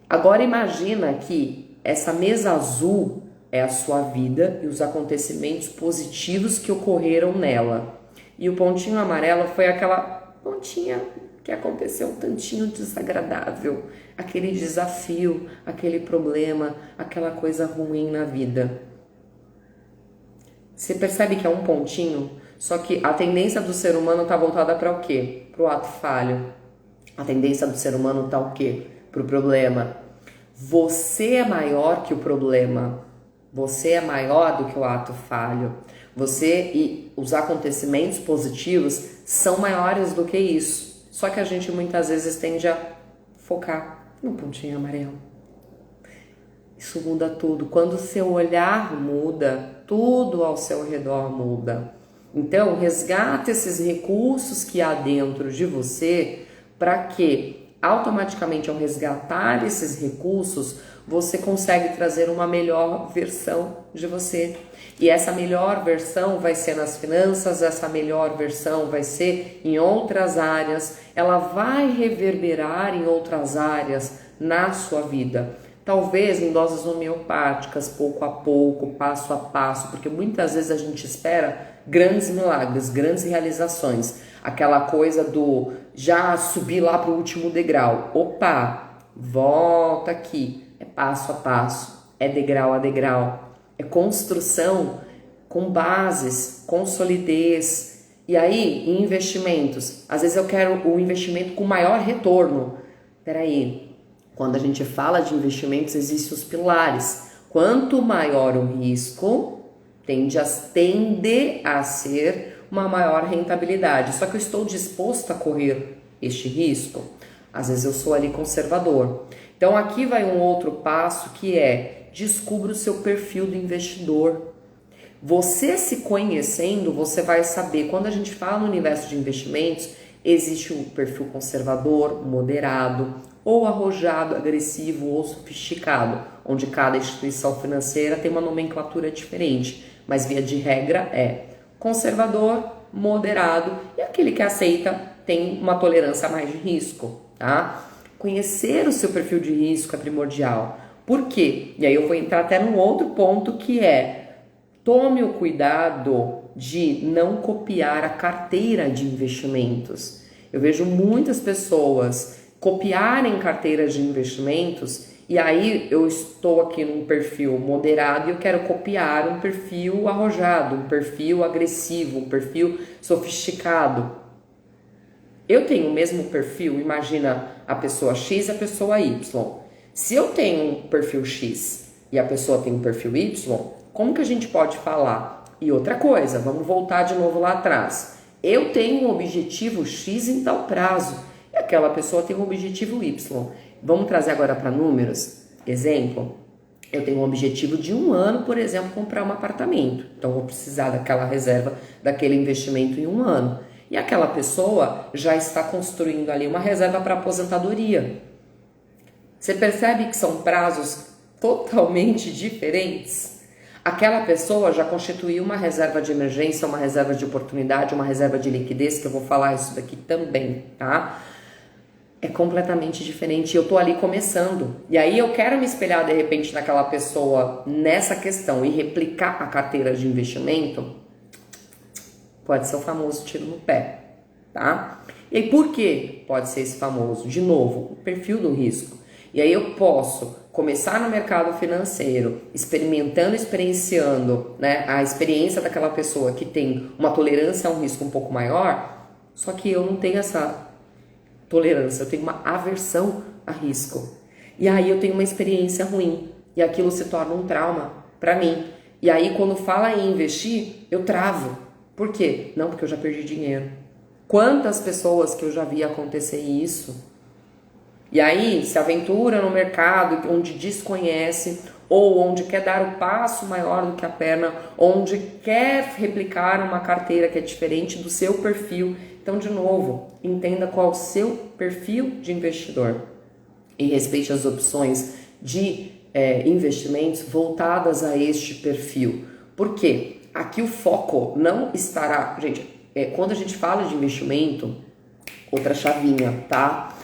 Agora imagina que essa mesa azul é a sua vida e os acontecimentos positivos que ocorreram nela. E o pontinho amarelo foi aquela pontinha que aconteceu um tantinho desagradável, aquele desafio, aquele problema, aquela coisa ruim na vida. Você percebe que é um pontinho, só que a tendência do ser humano está voltada para o quê? Para o ato falho. A tendência do ser humano está o quê? Para o problema. Você é maior que o problema. Você é maior do que o ato falho. Você e os acontecimentos positivos são maiores do que isso. Só que a gente muitas vezes tende a focar no pontinho amarelo. Isso muda tudo. Quando o seu olhar muda, tudo ao seu redor muda. Então, resgata esses recursos que há dentro de você para que, automaticamente, ao resgatar esses recursos, você consegue trazer uma melhor versão de você. E essa melhor versão vai ser nas finanças, essa melhor versão vai ser em outras áreas, ela vai reverberar em outras áreas na sua vida. Talvez em doses homeopáticas, pouco a pouco, passo a passo, porque muitas vezes a gente espera grandes milagres, grandes realizações. Aquela coisa do já subir lá para o último degrau. Opa, volta aqui. É passo a passo, é degrau a degrau. É construção com bases, com solidez. E aí, em investimentos, às vezes eu quero o investimento com maior retorno. Peraí, quando a gente fala de investimentos, existem os pilares. Quanto maior o risco, tende a ser uma maior rentabilidade. Só que eu estou disposto a correr este risco? Às vezes eu sou ali conservador. Então aqui vai um outro passo que é descubra o seu perfil do investidor. Você se conhecendo, você vai saber, quando a gente fala no universo de investimentos, existe o perfil conservador, moderado, ou arrojado, agressivo ou sofisticado, onde cada instituição financeira tem uma nomenclatura diferente, mas via de regra é conservador, moderado e aquele que aceita tem uma tolerância a mais de risco, tá? Conhecer o seu perfil de risco é primordial. Por quê? E aí eu vou entrar até num outro ponto que é: tome o cuidado de não copiar a carteira de investimentos. Eu vejo muitas pessoas copiar em carteiras de investimentos, e aí eu estou aqui num perfil moderado e eu quero copiar um perfil arrojado, um perfil agressivo, um perfil sofisticado. Eu tenho o mesmo perfil, imagina a pessoa X e a pessoa Y. Se eu tenho um perfil X e a pessoa tem um perfil Y, como que a gente pode falar? E outra coisa, vamos voltar de novo lá atrás. Eu tenho um objetivo X em tal prazo e aquela pessoa tem um objetivo Y. Vamos trazer agora para números? Exemplo, eu tenho um objetivo de 1 ano, por exemplo, comprar um apartamento. Então, vou precisar daquela reserva, daquele investimento em 1 ano. E aquela pessoa já está construindo ali uma reserva para aposentadoria. Você percebe que são prazos totalmente diferentes? Aquela pessoa já constituiu uma reserva de emergência, uma reserva de oportunidade, uma reserva de liquidez, que eu vou falar isso daqui também, tá? É completamente diferente. Eu tô ali começando. E aí eu quero me espelhar de repente naquela pessoa nessa questão e replicar a carteira de investimento. Pode ser o famoso tiro no pé, tá? E aí por que pode ser esse famoso? De novo, o perfil do risco. E aí eu posso começar no mercado financeiro, experienciando, né, a experiência daquela pessoa que tem uma tolerância a um risco um pouco maior, só que eu não tenho essa tolerância, eu tenho uma aversão a risco. E aí eu tenho uma experiência ruim e aquilo se torna um trauma para mim. E aí quando fala em investir, eu travo. Por quê? Não, porque eu já perdi dinheiro. Quantas pessoas que eu já vi acontecer isso? E aí se aventura no mercado onde desconhece ou onde quer dar o passo maior do que a perna, onde quer replicar uma carteira que é diferente do seu perfil. Então, de novo, entenda qual é o seu perfil de investidor e respeite as opções de investimentos voltadas a este perfil. Por quê? Aqui o foco não estará... Gente, quando a gente fala de investimento, outra chavinha, tá?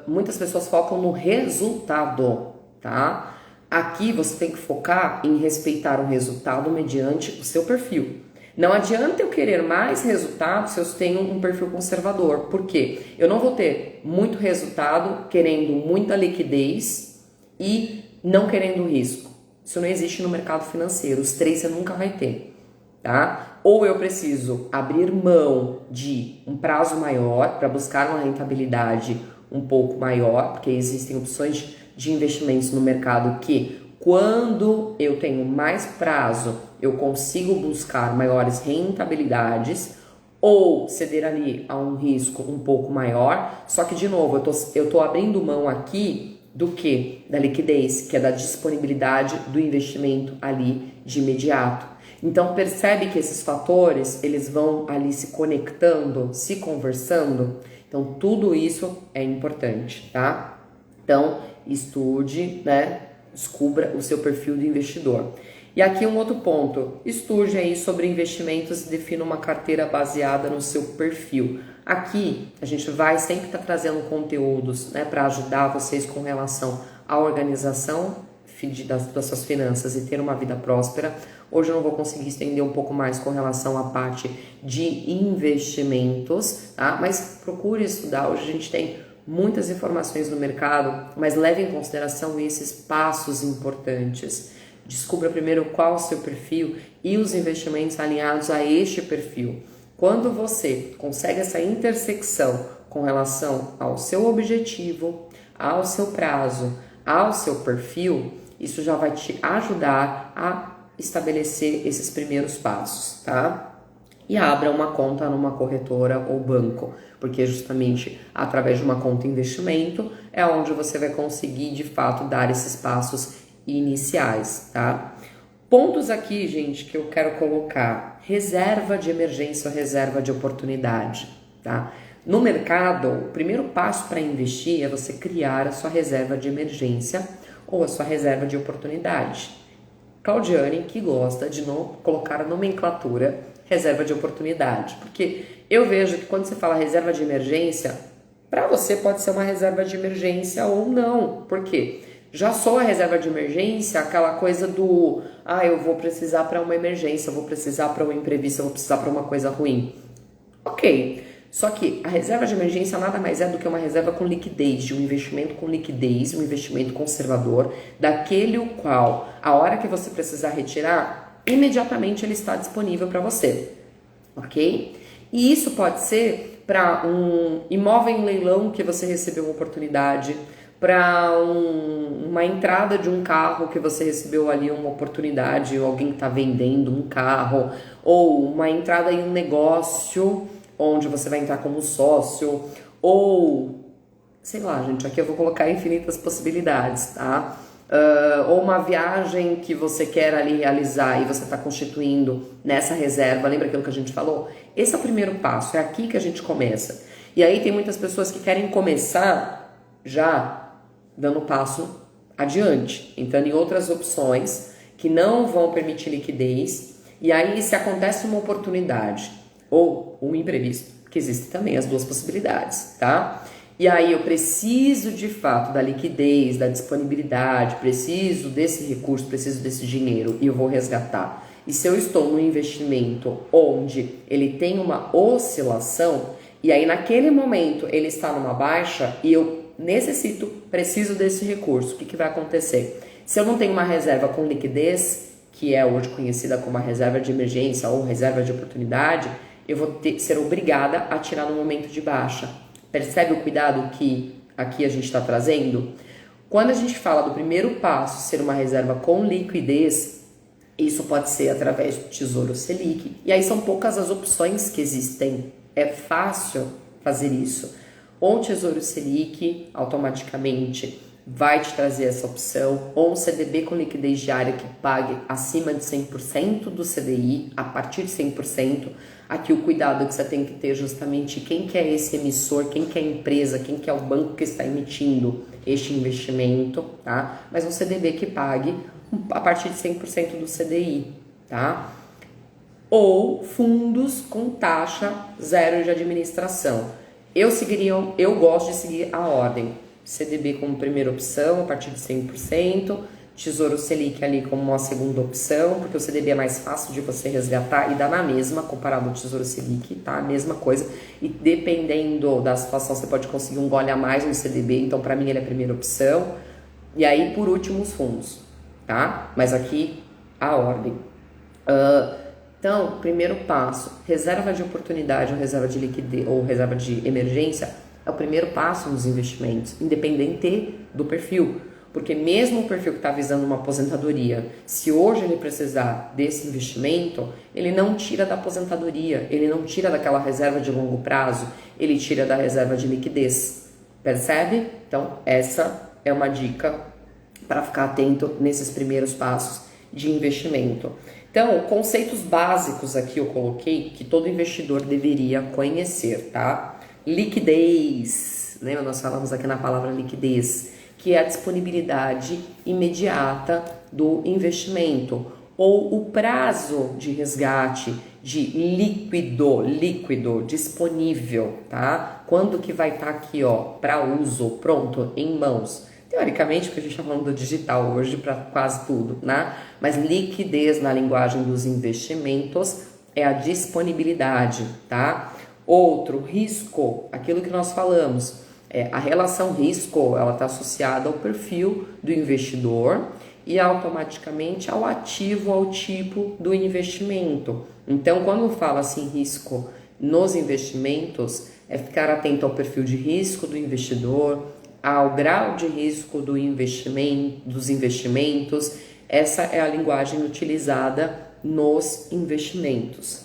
Muitas pessoas focam no resultado, tá? Aqui você tem que focar em respeitar o resultado mediante o seu perfil. Não adianta eu querer mais resultado se eu tenho um perfil conservador. Por quê? Eu não vou ter muito resultado querendo muita liquidez e não querendo risco. Isso não existe no mercado financeiro. Os três você nunca vai ter, tá? Ou eu preciso abrir mão de um prazo maior para buscar uma rentabilidade um pouco maior, porque existem opções de investimentos no mercado que, quando eu tenho mais prazo, eu consigo buscar maiores rentabilidades ou ceder ali a um risco um pouco maior. Só que, de novo, eu tô abrindo mão aqui do quê? Da liquidez, que é da disponibilidade do investimento ali de imediato. Então, percebe que esses fatores, eles vão ali se conectando, se conversando. Então, tudo isso é importante, tá? Então, estude, né? Descubra o seu perfil de investidor. E aqui um outro ponto, estude aí sobre investimentos e defina uma carteira baseada no seu perfil. Aqui a gente vai sempre estar trazendo conteúdos, né, para ajudar vocês com relação à organização das suas finanças e ter uma vida próspera. Hoje eu não vou conseguir estender um pouco mais com relação à parte de investimentos, tá? Mas procure estudar, hoje a gente tem muitas informações no mercado, mas leve em consideração esses passos importantes. Descubra primeiro qual o seu perfil e os investimentos alinhados a este perfil. Quando você consegue essa intersecção com relação ao seu objetivo, ao seu prazo, ao seu perfil, isso já vai te ajudar a estabelecer esses primeiros passos, tá? E abra uma conta numa corretora ou banco, porque justamente através de uma conta investimento é onde você vai conseguir de fato dar esses passos iniciais, tá? Pontos aqui, gente, que eu quero colocar: reserva de emergência ou reserva de oportunidade, tá? No mercado, o primeiro passo para investir é você criar a sua reserva de emergência ou a sua reserva de oportunidade. Claudiane, que gosta de não colocar a nomenclatura reserva de oportunidade, porque eu vejo que quando você fala reserva de emergência, para você pode ser uma reserva de emergência ou não. Por quê? Já só a reserva de emergência, aquela coisa do eu vou precisar para uma emergência, eu vou precisar para um imprevisto, eu vou precisar para uma coisa ruim. Ok, Só que a reserva de emergência nada mais é do que uma reserva com liquidez, de um investimento com liquidez, um investimento conservador, daquele o qual, a hora que você precisar retirar, imediatamente ele está disponível para você, ok? E isso pode ser para um imóvel em leilão que você recebeu uma oportunidade, para uma entrada de um carro que você recebeu ali uma oportunidade, ou alguém está vendendo um carro, ou uma entrada em um negócio onde você vai entrar como sócio, ou sei lá, gente, aqui eu vou colocar infinitas possibilidades, tá? Ou uma viagem que você quer ali realizar e você está constituindo nessa reserva, lembra aquilo que a gente falou? Esse é o primeiro passo, é aqui que a gente começa. E aí tem muitas pessoas que querem começar já dando passo adiante, entrando em outras opções que não vão permitir liquidez, e aí se acontece uma oportunidade ou um imprevisto, que existem também as duas possibilidades, tá? E aí eu preciso de fato da liquidez, da disponibilidade, preciso desse recurso, preciso desse dinheiro e eu vou resgatar. E se eu estou num investimento onde ele tem uma oscilação, e aí naquele momento ele está numa baixa e eu necessito, preciso desse recurso, o que vai acontecer? Se eu não tenho uma reserva com liquidez, que é hoje conhecida como a reserva de emergência ou reserva de oportunidade, eu vou ser obrigada a tirar no momento de baixa. Percebe o cuidado que aqui a gente está trazendo? Quando a gente fala do primeiro passo, ser uma reserva com liquidez, isso pode ser através do Tesouro Selic. E aí são poucas as opções que existem. É fácil fazer isso. Ou o Tesouro Selic automaticamente vai te trazer essa opção, ou um CDB com liquidez diária que pague acima de 100% do CDI, a partir de 100%. Aqui o cuidado que você tem que ter justamente quem que é esse emissor, quem que é a empresa, quem que é o banco que está emitindo este investimento, tá? Mas um CDB que pague a partir de 100% do CDI, tá? Ou fundos com taxa zero de administração. Eu gosto de seguir a ordem. CDB como primeira opção, a partir de 100%. Tesouro Selic ali como uma segunda opção, porque o CDB é mais fácil de você resgatar e dá na mesma, comparado ao Tesouro Selic, tá? A mesma coisa. E dependendo da situação, você pode conseguir um gole a mais no CDB, então para mim ele é a primeira opção. E aí, por último, os fundos, tá? Mas aqui, a ordem. Então, primeiro passo, reserva de oportunidade ou reserva de liquidez ou reserva de emergência é o primeiro passo nos investimentos, independente do perfil. Porque mesmo o perfil que está visando uma aposentadoria, se hoje ele precisar desse investimento, ele não tira da aposentadoria, ele não tira daquela reserva de longo prazo, ele tira da reserva de liquidez. Percebe? Então, essa é uma dica para ficar atento nesses primeiros passos de investimento. Então, conceitos básicos aqui eu coloquei que todo investidor deveria conhecer, tá? Liquidez, lembra? Nós falamos aqui na palavra liquidez, que é a disponibilidade imediata do investimento, ou o prazo de resgate de líquido disponível, tá? Quando que vai estar aqui, ó, para uso, pronto, em mãos. Teoricamente, porque a gente está falando do digital hoje para quase tudo, né? Mas liquidez na linguagem dos investimentos é a disponibilidade, tá? Outro, risco, aquilo que nós falamos. A relação risco, ela está associada ao perfil do investidor e automaticamente ao ativo, ao tipo do investimento. Então, quando fala assim risco nos investimentos, é ficar atento ao perfil de risco do investidor, ao grau de risco do dos investimentos. Essa é a linguagem utilizada nos investimentos.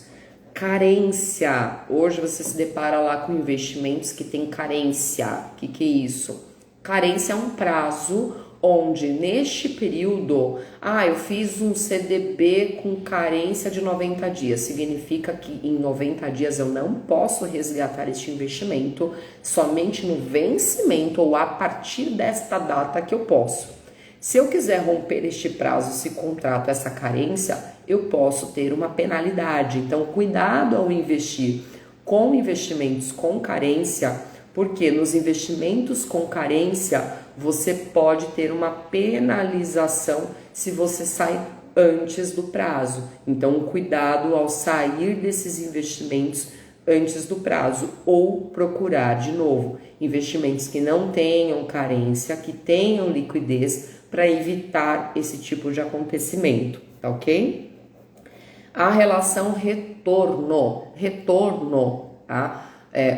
Carência. Hoje você se depara lá com investimentos que tem carência. O que é isso? Carência é um prazo onde neste período, eu fiz um CDB com carência de 90 dias. Significa que em 90 dias eu não posso resgatar este investimento, somente no vencimento ou a partir desta data que eu posso. Se eu quiser romper este prazo, esse contrato, essa carência, eu posso ter uma penalidade. Então, cuidado ao investir com investimentos com carência, porque nos investimentos com carência, você pode ter uma penalização se você sai antes do prazo. Então, cuidado ao sair desses investimentos antes do prazo, ou procurar, de novo, investimentos que não tenham carência, que tenham liquidez, para evitar esse tipo de acontecimento, tá ok? A relação retorno, tá?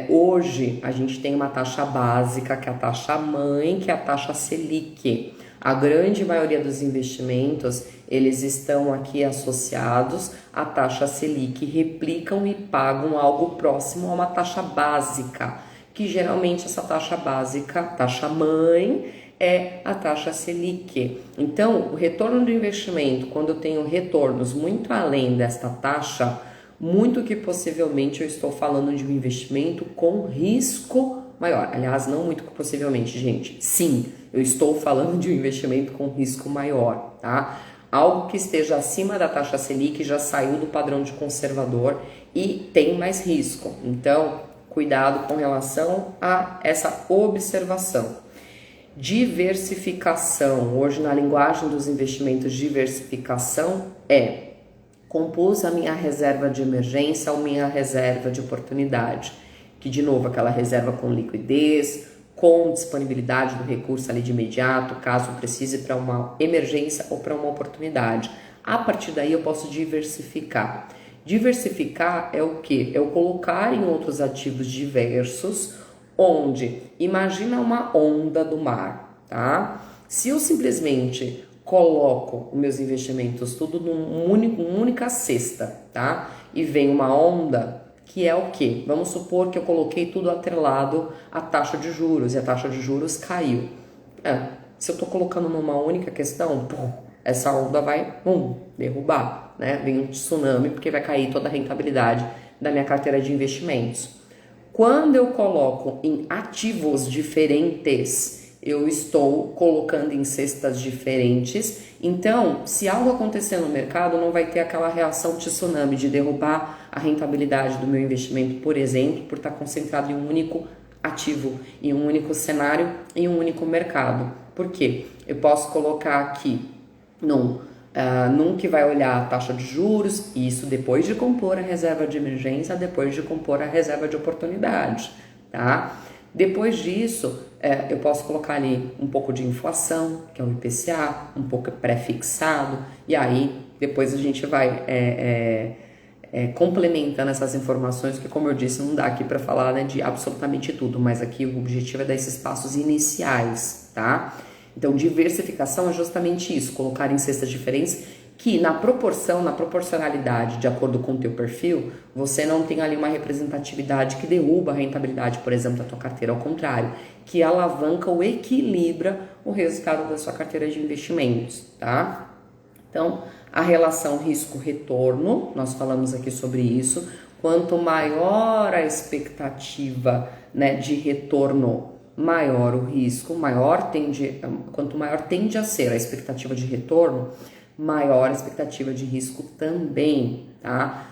Hoje a gente tem uma taxa básica, que é a taxa mãe, que é a taxa Selic. A grande maioria dos investimentos, eles estão aqui associados à taxa Selic, replicam e pagam algo próximo a uma taxa básica, que geralmente essa taxa básica, taxa mãe, é a taxa Selic. Então, o retorno do investimento, quando eu tenho retornos muito além desta taxa, muito que possivelmente eu estou falando de um investimento com risco maior. Aliás, não muito que possivelmente, gente. Sim, eu estou falando de um investimento com risco maior, tá? Algo que esteja acima da taxa Selic já saiu do padrão de conservador e tem mais risco. Então, cuidado com relação a essa observação. Diversificação. Hoje, na linguagem dos investimentos, diversificação é: compus a minha reserva de emergência ou minha reserva de oportunidade, que de novo aquela reserva com liquidez, com disponibilidade do recurso ali de imediato, caso precise para uma emergência ou para uma oportunidade. A partir daí eu posso diversificar. Diversificar é o quê? É eu colocar em outros ativos diversos, onde, imagina uma onda do mar, tá? Se eu simplesmente coloco os meus investimentos tudo numa única cesta, tá? E vem uma onda, que é o quê? Vamos supor que eu coloquei tudo atrelado à taxa de juros, e a taxa de juros caiu. Se eu tô colocando numa única questão, essa onda vai, derrubar, né? Vem um tsunami, porque vai cair toda a rentabilidade da minha carteira de investimentos. Quando eu coloco em ativos diferentes, eu estou colocando em cestas diferentes. Então, se algo acontecer no mercado, não vai ter aquela reação tsunami de derrubar a rentabilidade do meu investimento, por exemplo, por estar concentrado em um único ativo, em um único cenário, em um único mercado. Por quê? Eu posso colocar aqui num que vai olhar a taxa de juros, isso depois de compor a reserva de emergência, depois de compor a reserva de oportunidade, tá? Depois disso, eu posso colocar ali um pouco de inflação, que é o IPCA, um pouco pré-fixado, e aí depois a gente vai complementando essas informações, que como eu disse, não dá aqui para falar, né, de absolutamente tudo, mas aqui o objetivo é dar esses passos iniciais, tá? Então, diversificação é justamente isso, colocar em cestas diferentes que na proporcionalidade, de acordo com o teu perfil, você não tem ali uma representatividade que derruba a rentabilidade, por exemplo, da tua carteira, ao contrário, que alavanca ou equilibra o resultado da sua carteira de investimentos, tá? Então, a relação risco-retorno, nós falamos aqui sobre isso, quanto maior a expectativa, né, de retorno, maior o risco, quanto maior tende a ser a expectativa de retorno, maior a expectativa de risco também, tá?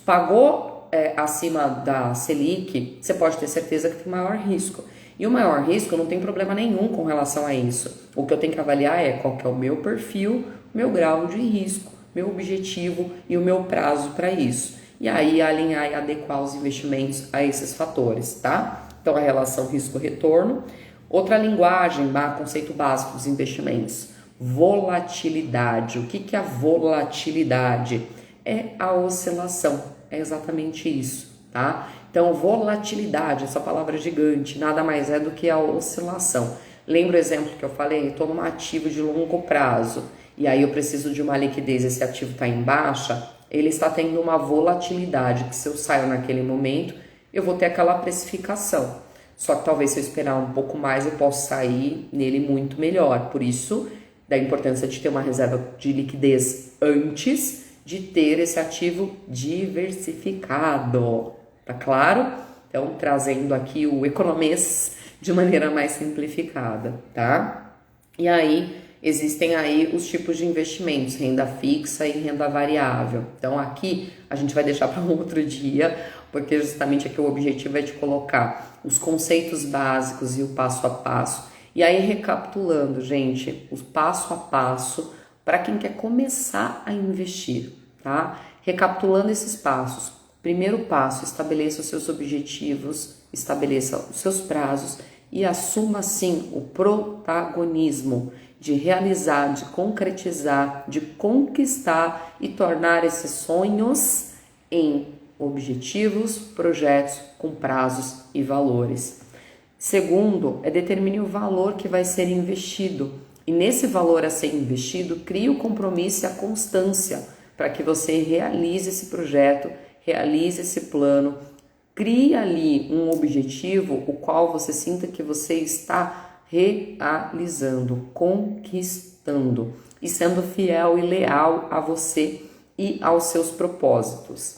Pagou acima da Selic, você pode ter certeza que tem maior risco. E o maior risco não tem problema nenhum com relação a isso. O que eu tenho que avaliar é qual que é o meu perfil, meu grau de risco, meu objetivo e o meu prazo para isso. E aí alinhar e adequar os investimentos a esses fatores, tá? Então, a relação risco-retorno. Outra linguagem, conceito básico dos investimentos. Volatilidade. O que é a volatilidade? É a oscilação. É exatamente isso, tá? Então, volatilidade, essa palavra gigante, nada mais é do que a oscilação. Lembra o exemplo que eu falei? Estou num ativo de longo prazo e aí eu preciso de uma liquidez, esse ativo está em baixa, ele está tendo uma volatilidade, que se eu saio naquele momento, eu vou ter aquela precificação. Só que talvez se eu esperar um pouco mais, eu possa sair nele muito melhor. Por isso, da importância de ter uma reserva de liquidez antes de ter esse ativo diversificado. Tá claro? Então, trazendo aqui o economês de maneira mais simplificada, tá? E aí, existem aí os tipos de investimentos, renda fixa e renda variável. Então, aqui a gente vai deixar para um outro dia, porque justamente aqui o objetivo é de colocar os conceitos básicos e o passo a passo. E aí, recapitulando, gente, o passo a passo para quem quer começar a investir, tá? Recapitulando esses passos. Primeiro passo, estabeleça os seus objetivos, estabeleça os seus prazos e assuma sim o protagonismo de realizar, de concretizar, de conquistar e tornar esses sonhos em objetivos, projetos com prazos e valores. Segundo, determine o valor que vai ser investido. E nesse valor a ser investido, crie o compromisso e a constância para que você realize esse projeto, realize esse plano, crie ali um objetivo o qual você sinta que você está realizando, conquistando e sendo fiel e leal a você e aos seus propósitos.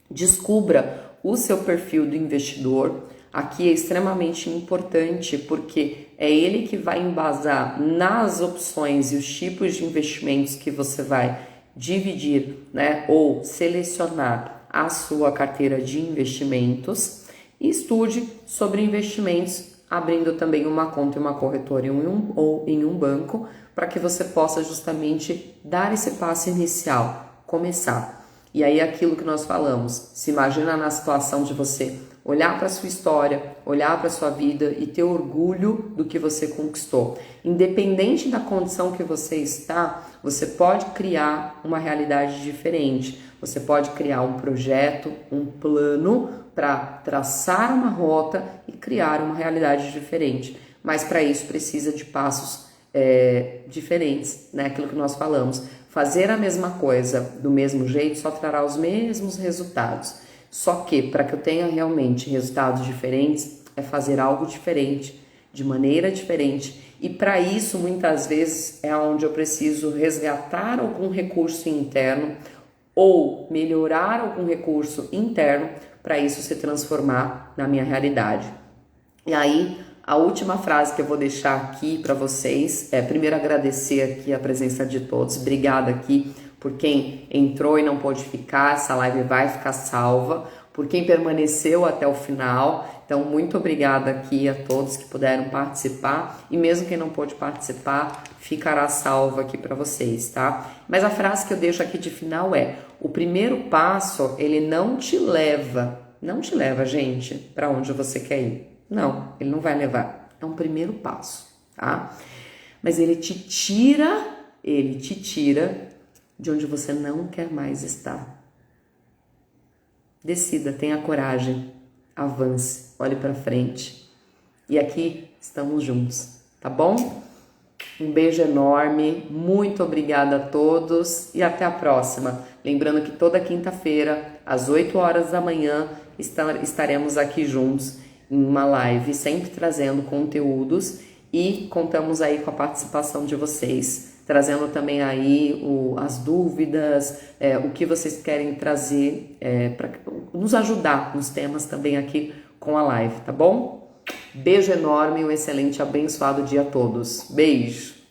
Descubra o seu perfil do investidor. Aqui é extremamente importante porque é ele que vai embasar nas opções e os tipos de investimentos que você vai dividir, né, ou selecionar a sua carteira de investimentos. E estude sobre investimentos, abrindo também uma conta em uma corretora ou em um banco, para que você possa justamente dar esse passo inicial, começar. E aí aquilo que nós falamos, se imagina na situação de você olhar para a sua história, olhar para a sua vida e ter orgulho do que você conquistou. Independente da condição que você está, você pode criar uma realidade diferente. Você pode criar um projeto, um plano para traçar uma rota e criar uma realidade diferente. Mas para isso precisa de passos diferentes, né? Aquilo que nós falamos. Fazer a mesma coisa do mesmo jeito só trará os mesmos resultados. Só que para que eu tenha realmente resultados diferentes, é fazer algo diferente, de maneira diferente. E para isso, muitas vezes, é onde eu preciso resgatar algum recurso interno ou melhorar algum recurso interno para isso se transformar na minha realidade. E aí, a última frase que eu vou deixar aqui para vocês é, primeiro, agradecer aqui a presença de todos. Obrigada aqui por quem entrou e não pôde ficar. Essa live vai ficar salva. Por quem permaneceu até o final. Então, muito obrigada aqui a todos que puderam participar. E mesmo quem não pôde participar, ficará salva aqui para vocês, tá? Mas a frase que eu deixo aqui de final é: o primeiro passo, ele não te leva, gente, para onde você quer ir. Não, ele não vai levar. É um primeiro passo, tá? Mas ele te tira de onde você não quer mais estar. Decida, tenha coragem, avance, olhe para frente. E aqui estamos juntos, tá bom? Um beijo enorme, muito obrigada a todos e até a próxima. Lembrando que toda quinta-feira, às 8 horas da manhã, estaremos aqui juntos em uma live, sempre trazendo conteúdos e contamos aí com a participação de vocês, trazendo também aí as dúvidas, o que vocês querem trazer para nos ajudar nos temas também aqui com a live, tá bom? Beijo enorme e um excelente abençoado dia a todos. Beijo!